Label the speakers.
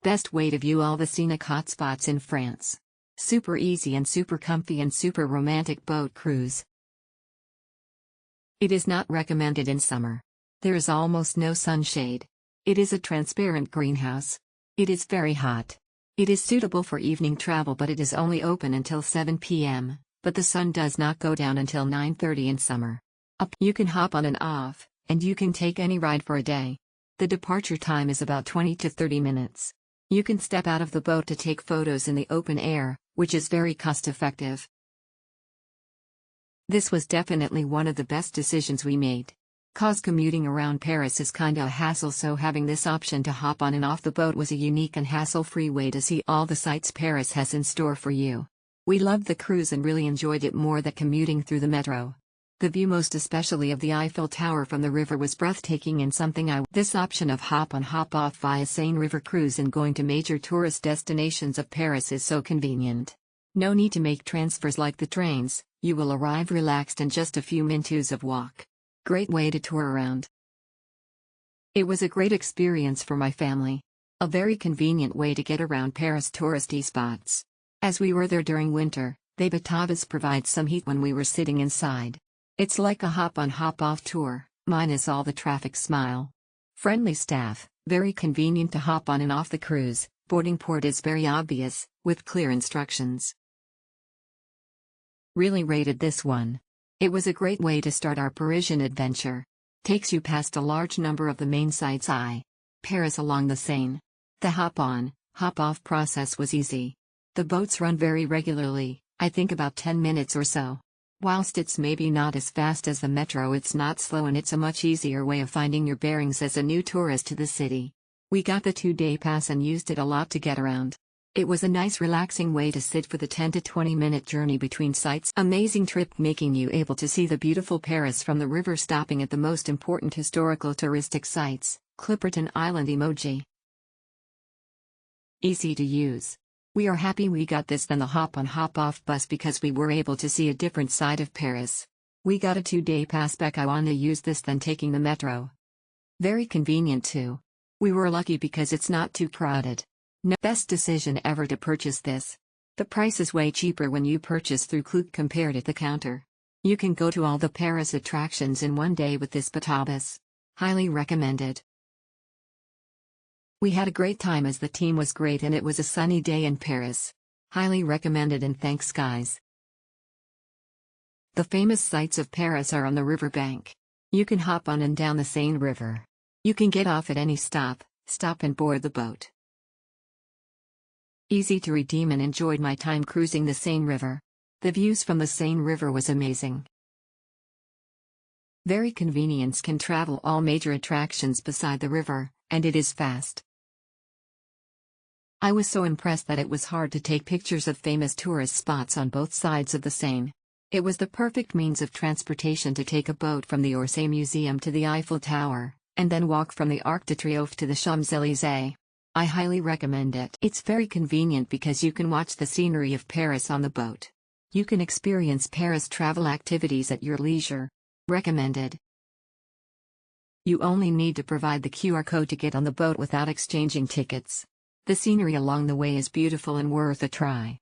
Speaker 1: Best way to view all the scenic hotspots in France. Super easy and super comfy and super romantic boat cruise. It is not recommended in summer. There is almost no sunshade. It is a transparent greenhouse. It is very hot. It is suitable for evening travel, but it is only open until 7 p.m., but the sun does not go down until 9:30 in summer. Up, you can hop on and off, and you can take any ride for a day. The departure time is about 20 to 30 minutes. You can step out of the boat to take photos in the open air, which is very cost-effective. This was definitely one of the best decisions we made. Cause commuting around Paris is kinda a hassle, so having this option to hop on and off the boat was a unique and hassle-free way to see all the sights Paris has in store for you. We loved the cruise and really enjoyed it more than commuting through the metro. The view, most especially of the Eiffel Tower from the river, was breathtaking and something This option of hop on hop off via Seine River cruise and going to major tourist destinations of Paris is so convenient. No need to make transfers like the trains, you will arrive relaxed in just a few minutes of walk. Great way to tour around. It was a great experience for my family. A very convenient way to get around Paris touristy spots. As we were there during winter, the Batobus provides some heat when we were sitting inside. It's like a hop on hop off tour, minus all the traffic. Smile. Friendly staff, very convenient to hop on and off the cruise. Boarding port is very obvious, with clear instructions. Really rated this one. It was a great way to start our Parisian adventure. Takes you past a large number of the main sites Paris along the Seine. The hop-on, hop-off process was easy. The boats run very regularly, I think about 10 minutes or so. Whilst it's maybe not as fast as the metro, it's not slow, and it's a much easier way of finding your bearings as a new tourist to the city. We got the 2-day pass and used it a lot to get around. It was a nice relaxing way to sit for the 10 to 20 minute journey between sites. Amazing trip, making you able to see the beautiful Paris from the river, stopping at the most important historical touristic sites, Clipperton Island emoji. Easy to use. We are happy we got this than the hop on hop off bus because we were able to see a different side of Paris. We got a 2-day pass back. I wanna use this than taking the metro. Very convenient too. We were lucky because it's not too crowded. No, best decision ever to purchase this. The price is way cheaper when you purchase through Klook compared at the counter. You can go to all the Paris attractions in one day with this Batobus. Highly recommended. We had a great time as the team was great and it was a sunny day in Paris. Highly recommended, and thanks guys. The famous sights of Paris are on the riverbank. You can hop on and down the Seine River. You can get off at any stop and board the boat. Easy to redeem, and enjoyed my time cruising the Seine River. The views from the Seine River was amazing. Very convenient, can travel all major attractions beside the river, and it is fast. I was so impressed that it was hard to take pictures of famous tourist spots on both sides of the Seine. It was the perfect means of transportation to take a boat from the Orsay Museum to the Eiffel Tower, and then walk from the Arc de Triomphe to the Champs-Elysees. I highly recommend it. It's very convenient because you can watch the scenery of Paris on the boat. You can experience Paris travel activities at your leisure. Recommended. You only need to provide the QR code to get on the boat without exchanging tickets. The scenery along the way is beautiful and worth a try.